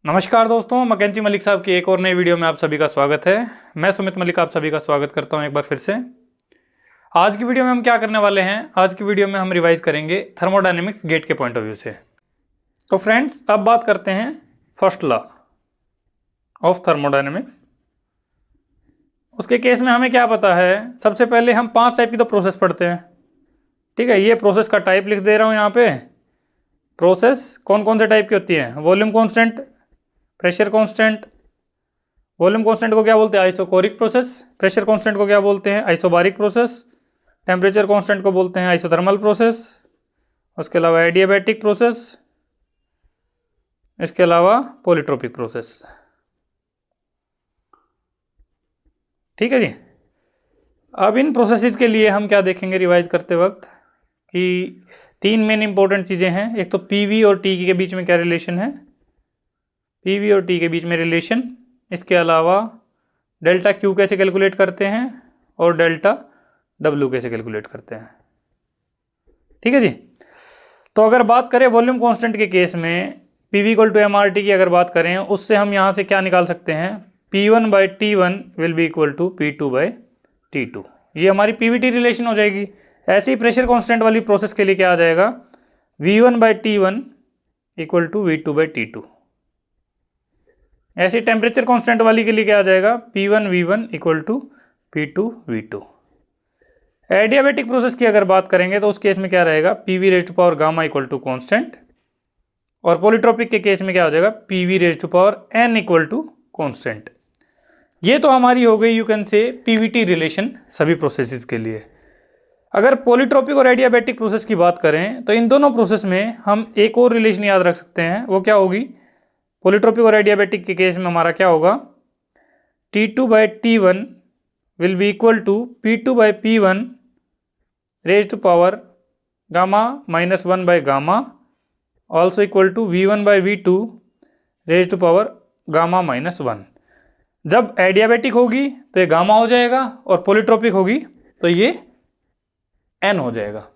नमस्कार दोस्तों, मैकेंजी मलिक साहब की एक और नई वीडियो में आप सभी का स्वागत है। मैं सुमित मलिक आप सभी का स्वागत करता हूं एक बार फिर से। आज की वीडियो में हम क्या करने वाले हैं, आज की वीडियो में हम रिवाइज करेंगे थर्मोडायनेमिक्स गेट के पॉइंट ऑफ व्यू से। तो फ्रेंड्स, अब बात करते हैं फर्स्ट लॉ ऑफ थर्मोडायनेमिक्स। उसके केस में हमें क्या पता है, सबसे पहले हम 5 टाइप की तो प्रोसेस पढ़ते हैं। ठीक है, ये प्रोसेस का टाइप लिख दे रहा हूँ यहाँ पे। प्रोसेस कौन कौन से टाइप की होती है? Volume constant, pressure constant. Volume constant को क्या बोलते हैं? Isochoric process. प्रेशर कांस्टेंट को क्या बोलते हैं? Isobaric process. टेम्परेचर कांस्टेंट को बोलते हैं आइसोथर्मल प्रोसेस। उसके अलावा एडियाबैटिक प्रोसेस, इसके अलावा पॉलीट्रोपिक प्रोसेस। ठीक है जी। अब इन प्रोसेसेस के लिए हम क्या देखेंगे रिवाइज करते वक्त कि 3 मेन इंपॉर्टेंट चीजें हैं। एक तो पीवी और टी के बीच में क्या रिलेशन है, पीवी और टी के बीच में रिलेशन। इसके अलावा डेल्टा क्यू कैसे कैलकुलेट करते हैं और डेल्टा डब्ल्यू कैसे कैलकुलेट करते हैं। ठीक है जी। तो अगर बात करें वॉल्यूम कांस्टेंट के केस में PV equal to M R T की अगर बात करें, उससे हम यहाँ से क्या निकाल सकते हैं? P1 by T1 will be equal to P2 by T2। ये हमारी पीवीटी रिलेशन हो जाएगी। ऐसे ही प्रेशर कांस्टेंट वाली प्रोसेस के लिए क्या आ जाएगा? V1 by T1 equal to V2 by T2। ऐसे टेम्परेचर कांस्टेंट वाली के लिए क्या आ जाएगा? P1 V1 equal to P2 V2। Adiabatic process की अगर बात करेंगे तो उस केस में क्या रहेगा? PV raise to power gamma equal to constant. और पॉलीट्रोपिक के केस में क्या हो जाएगा? PV raise to power N equal to constant. ये तो हमारी हो गई, you can say, PVT relation सभी प्रोसेसेस के लिए। अगर पॉलीट्रोपिक और एडियाबैटिक प्रोसेस की बात करें तो इन दोनों प्रोसेस में हम एक और रिलेशन याद रख सकते हैं। वो क्या होगी? पॉलीट्रोपिक और एडियाबैटिक के केस में हमारा क्या होगा? T2 by T1 will be equal to P2 by P1 raise to power gamma minus 1 by gamma also equal to V1 by V2 raise to power gamma minus 1। जब adiabatic होगी तो ये gamma हो जाएगा और पॉलीट्रोपिक होगी तो ये N हो जाएगा।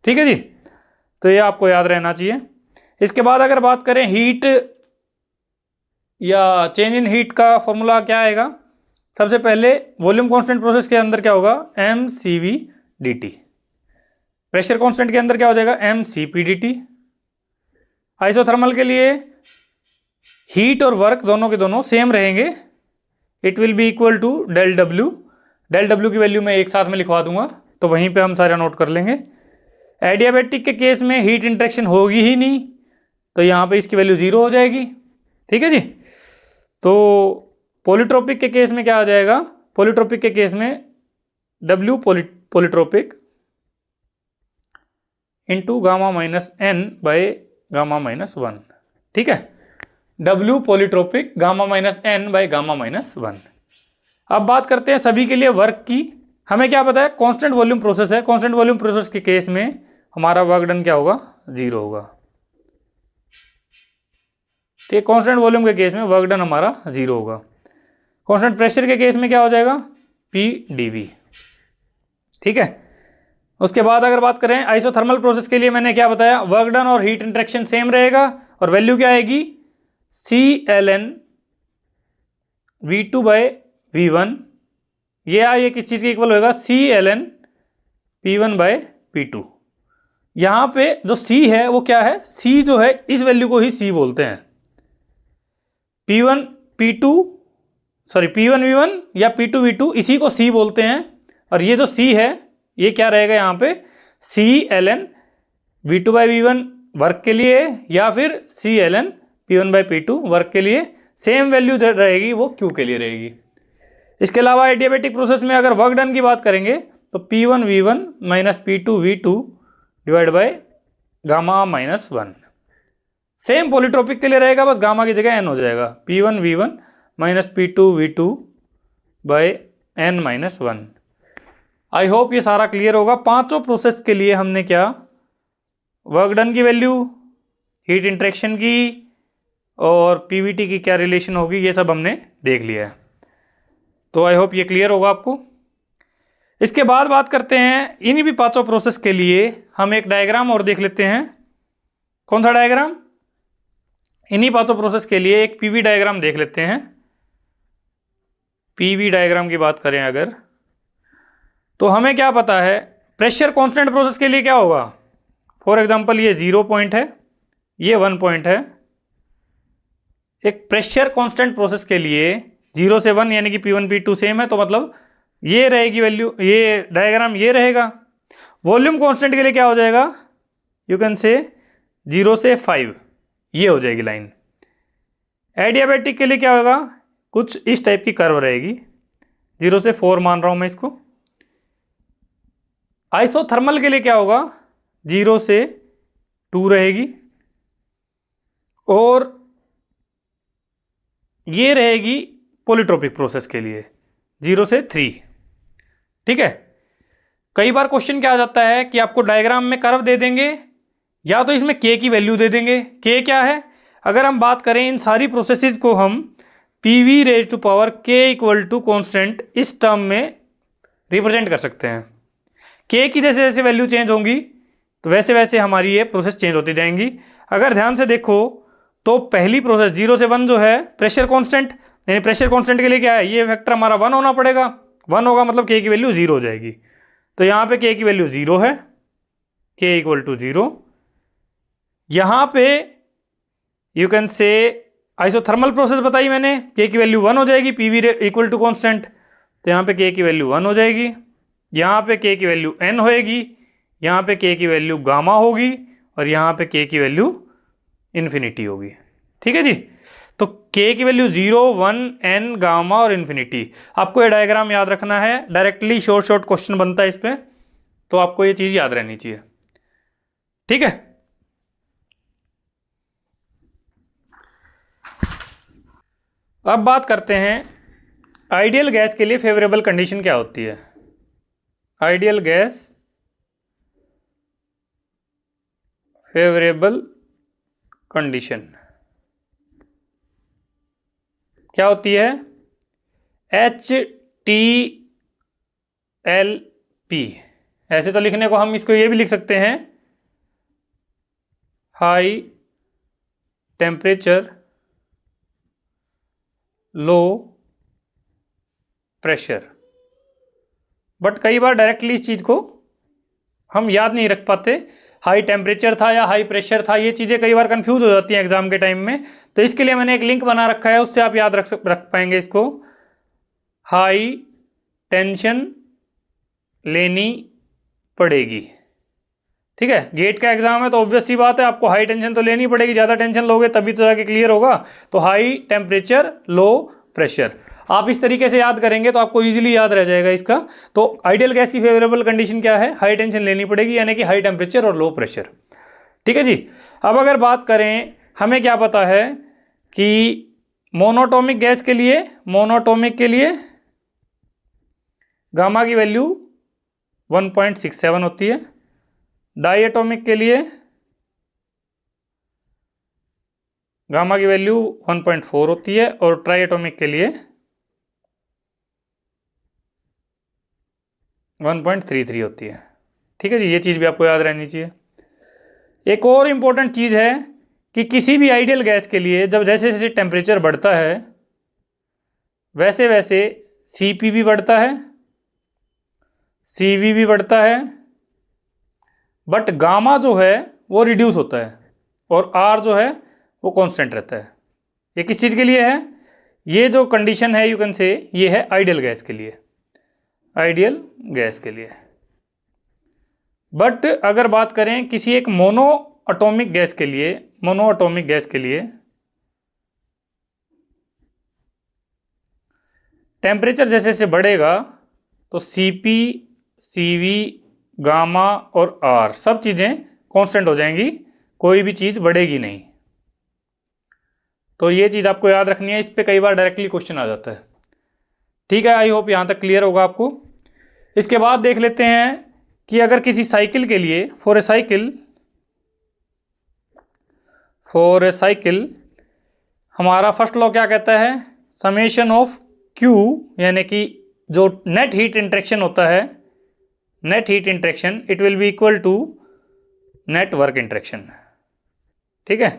ठीक है जी। तो ये आपको याद रहना चाहिए। इसके बाद अगर बात करें हीट या चेंज इन हीट का फॉर्मूला क्या आएगा? सबसे पहले वॉल्यूम कांस्टेंट प्रोसेस के अंदर क्या होगा? mCv dt। प्रेशर कांस्टेंट के अंदर क्या हो जाएगा? mCp dt। आइसोथर्मल के लिए हीट और वर्क दोनों के दोनों सेम रहेंगे। It will be equal to del W. Del W की वैल्यू मैं एक साथ में लिखवा दूंगा तो वहीं पे हम सारा नोट कर लेंगे। एडियाबैटिक के केस में हीट इंटरेक्शन होगी ही नहीं तो यहाँ पे इसकी वैल्यू 0 हो जाएगी। ठीक है जी। तो पॉलीट्रोपिक के केस में क्या आ जाएगा? पॉलीट्रोपिक के केस में W polytropic into gamma minus N by gamma minus 1। ठीक है, W polytropic gamma minus N by gamma minus 1। अब बात करते हैं सभी के लिए वर्क की। हमें क्या पता है? कांस्टेंट वॉल्यूम प्रोसेस है। कांस्टेंट वॉल्यूम प्रोसेस के केस में हमारा वर्क डन क्या होगा? 0 होगा। ठीक, कांस्टेंट वॉल्यूम के केस में वर्क डन हमारा 0 होगा। कांस्टेंट प्रेशर के केस में क्या हो जाएगा? PdV। ठीक है। उसके बाद अगर बात करें आइसोथर्मल प्रोसेस के लिए, मैंने क्या बताया? वर्क डन और हीट इंटरेक्शन सेम रहेगा और वैल्यू क्या आएगी? CLN V2 by V1। ये किस चीज के इक्वल होगा? CLN P1 by P2। यहां पे जो C है वो क्या है? C जो है इस वैल्यू को ही C बोलते हैं। P1 V1 या P2 V2 इसी को C बोलते हैं। और ये जो C है ये क्या रहेगा यहाँ पे? CLN V2 by V1 work के लिए या फिर CLN P1 by P2 work के लिए। सेम वैल्यू रहेगी वो Q के लिए रहेगी। इसके अलावा एडियाबैटिक प्रोसेस में अगर वर्क डन की बात करेंगे तो P1 V1 minus P2 V2 divide by gamma minus 1। Same polytropic के लिए रहेगा, बस गामा की जगह N हो जाएगा। P1 V1 minus P2 V2 by N minus 1। I hope ये सारा क्लियर होगा। पांचों प्रोसेस के लिए हमने क्या, वर्क डन की वैल्यू, हीट इंटरेक्शन की और पीवीटी की क्या रिलेशन होगी, ये सब हमने देख लिया है। तो आई होप ये क्लियर होगा आपको। इसके बाद बात करते हैं इन्हीं भी पांचों प्रोसेस के लिए हम एक डायग्राम और देख लेते हैं। कौन सा डायग्राम? इन्हीं पांचों प्रोसेस के लिए एक पीवी डायग्राम देख लेते हैं। पीवी डायग्राम की बात करें अगर, तो हमें क्या पता है, प्रेशर कांस्टेंट प्रोसेस के लिए क्या होगा, फॉर एग्जांपल ये 0 पॉइंट है, ये 1 पॉइंट है। एक प्रेशर कांस्टेंट प्रोसेस के लिए 0 से 1 यानी कि P1 P2 सेम है, तो मतलब ये रहेगी वैल्यू, ये डायग्राम ये रहेगा। वॉल्यूम कांस्टेंट के लिए क्या हो जाएगा, यू कैन से 0 से 5, ये हो जाएगी लाइन। एडियाबैटिक के लिए क्या होगा, कुछ इस टाइप की कर्व रहेगी, 0 से 4 मान रहा हूं मैं इसको। आइसोथर्मल के लिए क्या होगा, 0 से 2 रहेगी, और ये रहेगी पॉलीट्रोपिक प्रोसेस के लिए 0 से 3। ठीक है। कई बार क्वेश्चन क्या आ जाता है कि आपको डायग्राम में कर्व दे देंगे या तो इसमें के की वैल्यू दे देंगे। के क्या है, अगर हम बात करें इन सारी प्रोसेसेस को हम पीवी रेज टू पावर के इक्वल टू कॉन्स्टेंट इस टर्म में रिप्रेजेंट कर सकते हैं। के की जैसे जैसे वैल्यू चेंज होंगी तो वैसे वैसे हमारी ये प्रोसेस चेंज होती जाएंगी। अगर ध्यान से देखो तो पहली प्रोसेस 0 से 1 जो है प्रेशर कांस्टेंट, यानी प्रेशर कांस्टेंट के लिए क्या है, ये फैक्टर हमारा 1 होना पड़ेगा। 1 होगा मतलब के की वैल्यू 0 हो जाएगी। तो यहाँ पे के की वैल्यू 0 है, के इक्वल टू 0। यहाँ पे यू कैन से आइसोथर्मल प्रोसेस बताई मैंने, के की वैल्यू 1 हो जाएगी, पीवी इक्वल टू कॉन्स्टेंट, तो यहाँ पे के की वैल्यू 1 हो जाएगी। यहाँ पे के की वैल्यू n होएगी, यहाँ पे के की वैल्यू गामा होगी, और यहाँ पे के की वैल्यू इन्फिनिटी होगी। ठीक है जी। तो के की वैल्यू 0, 1, n, गामा और इन्फिनिटी। आपको ये डायग्राम याद रखना है, डायरेक्टली शॉर्ट शॉर्ट क्वेश्चन बनता है इस पर, तो आपको ये चीज़ याद रहनी चाहिए। ठीक है। अब बात करते हैं आइडियल गैस के लिए फेवरेबल कंडीशन क्या होती है। आइडियल गैस फेवरेबल कंडीशन क्या होती है, HTLP। ऐसे तो लिखने को हम इसको ये भी लिख सकते हैं, high temperature low pressure. But कई बार डायरेक्टली इस चीज़ को हम याद नहीं रख पाते, हाई टेम्परेचर था या हाई प्रेशर था, ये चीज़ें कई बार कंफ्यूज हो जाती हैं एग्जाम के टाइम में। तो इसके लिए मैंने एक लिंक बना रखा है, उससे आप याद रख पाएंगे इसको। हाई टेंशन लेनी पड़ेगी। ठीक है, गेट का एग्जाम है तो ऑब्वियस सी बात है आपको हाई टेंशन तो लेनी पड़ेगी, ज़्यादा टेंशन लोगे तभी तो जाके क्लियर होगा। तो हाई टेम्परेचर लो प्रेशर, आप इस तरीके से याद करेंगे तो आपको इजीली याद रह जाएगा इसका। तो आइडियल गैस की फेवरेबल कंडीशन क्या है, हाई टेंशन लेनी पड़ेगी, यानी कि हाई टेम्परेचर और लो प्रेशर। ठीक है जी। अब अगर बात करें, हमें क्या पता है कि मोनोटोमिक गैस के लिए, मोनोटोमिक के लिए गामा की वैल्यू 1.67 होती है, डाइएटोमिक के लिए गामा की वैल्यू 1.4 होती है, और ट्राइएटोमिक के लिए 1.33 होती है। ठीक है जी, ये चीज़ भी आपको याद रहनी चाहिए। एक और इम्पोर्टेंट चीज़ है कि किसी भी आइडियल गैस के लिए जब जैसे जैसे टेम्परेचर बढ़ता है वैसे वैसे Cp भी बढ़ता है, Cv भी बढ़ता है, बट गामा जो है वो रिड्यूस होता है और R जो है वो कांस्टेंट रहता है। ये किस चीज़ के लिए है, ये जो कंडीशन है यू कैन से ये है आइडियल गैस के लिए, आइडियल गैस के लिए। बट अगर बात करें किसी एक मोनो एटॉमिक गैस के लिए, मोनो एटॉमिक गैस के लिए टेम्परेचर जैसे जैसे बढ़ेगा तो Cp, Cv, गामा और R सब चीज़ें कांस्टेंट हो जाएंगी, कोई भी चीज़ बढ़ेगी नहीं। तो ये चीज़ आपको याद रखनी है, इस पे कई बार डायरेक्टली क्वेश्चन आ जाता है। ठीक है, आई होप यहाँ तक क्लियर होगा आपको। इसके बाद देख लेते हैं कि अगर किसी साइकिल के लिए, फॉर ए साइकिल हमारा फर्स्ट लॉ क्या कहता है, समेशन ऑफ Q, यानी कि जो नेट हीट इंटरेक्शन होता है, net heat interaction it will be equal to net work interaction. ठीक है,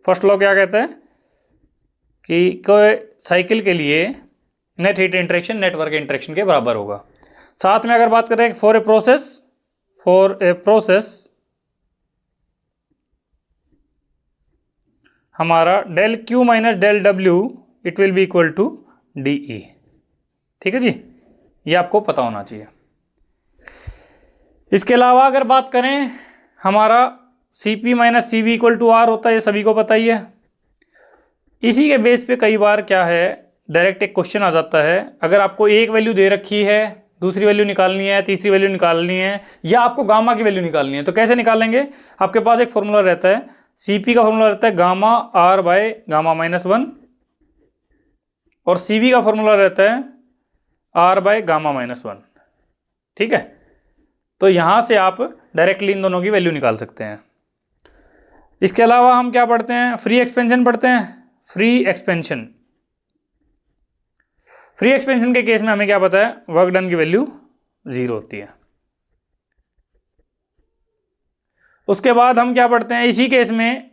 फर्स्ट लॉ क्या कहता है कि कोई साइकिल के लिए net heat interaction net work interaction के बराबर होगा। साथ में अगर बात करें फॉर ए प्रोसेस हमारा del Q minus del W it will be equal to D E. ठीक है जी, ये आपको पता होना चाहिए। इसके अलावा अगर बात करें हमारा C P minus C V equal to R होता है, ये सभी को पता ही है। इसी के बेस पे कई बार क्या है डायरेक्ट एक क्वेश्चन आ जाता है, अगर आपको एक वैल्यू दे रखी है, दूसरी वैल्यू निकालनी है, तीसरी वैल्यू निकालनी है, या आपको गामा की वैल्यू निकालनी है, तो कैसे निकालेंगे? आपके पास एक फॉर्मूला रहता है, सीपी का फॉर्मूला रहता है gamma R by gamma minus 1 और सीवी का फॉर्मूला रहता है आर बाय गामा माइनस 1। ठीक है, तो यहां से आप डायरेक्टली इन दोनों की वैल्यू निकाल सकते हैं। इसके अलावा हम क्या पढ़ते हैं? फ्री एक्सपेंशन पढ़ते हैं। फ्री एक्सपेंशन के केस में हमें क्या पता है? वर्क डन की वैल्यू 0 होती है। उसके बाद हम क्या पढ़ते हैं? इसी केस में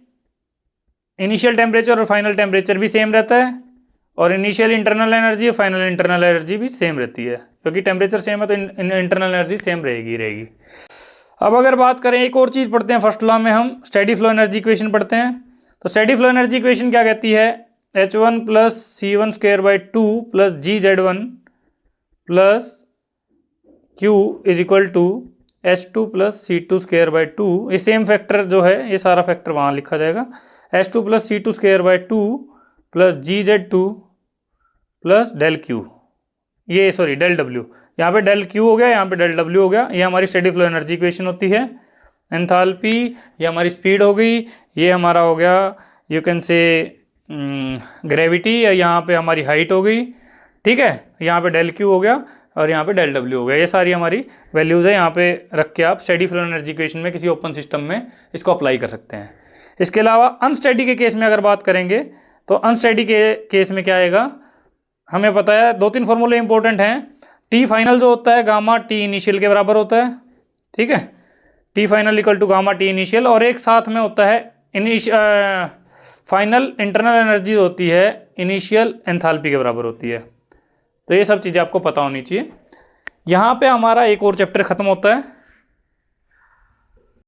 इनिशियल टेम्परेचर और फाइनल टेम्परेचर भी सेम रहता है और इनिशियल इंटरनल एनर्जी और फाइनल इंटरनल एनर्जी भी सेम रहती है, क्योंकि टेम्परेचर सेम है तो इंटरनल एनर्जी सेम रहेगी। अब अगर बात करें एक और चीज़ पढ़ते हैं, फर्स्ट लॉ में हम स्टेडी फ्लो एनर्जी इक्वेशन पढ़ते हैं। तो स्टेडी फ्लो एनर्जी इक्वेशन क्या कहती है? H1 plus C1 square by 2 plus GZ1 plus Q is equal to H2 plus C2 square by 2। ये सेम फैक्टर जो है ये सारा फैक्टर वहाँ लिखा जाएगा, H2 plus C2 square by 2 plus GZ2 plus del Q, ये सॉरी डेल W, यहाँ पे डेल Q हो गया, यहाँ पे डेल W हो गया। ये हमारी स्टेडी फ्लो एनर्जी इक्वेशन होती है। एंथैल्पी ये हमारी स्पीड हो गई, ये हमारा हो गया यू कैन से ग्रेविटी, यहाँ पे हमारी हाइट हो गई। ठीक है, यहाँ पे डेल Q हो गया और यहाँ पे डेल W हो गया। ये सारी हमारी वैल्यूज़ है, यहाँ पे रख के आप स्टेडी फ्लो एनर्जी इक्वेशन में किसी ओपन सिस्टम में इसको अप्लाई कर सकते हैं। इसके अलावा अनस्टेडी के केस में अगर बात करेंगे तो अनस्टेडी के केस में क्या आएगा? हमें पता है 2-3 फॉर्मूले इंपॉर्टेंट हैं। टी फाइनल जो होता है गामा टी इनिशियल के बराबर होता है। ठीक है, T final equal to gamma T initial, और एक साथ में होता है फाइनल इंटरनल एनर्जी होती है इनिशियल एंथैल्पी के बराबर होती है। तो ये सब चीज़ें आपको पता होनी चाहिए। यहाँ पे हमारा एक और चैप्टर ख़त्म होता है।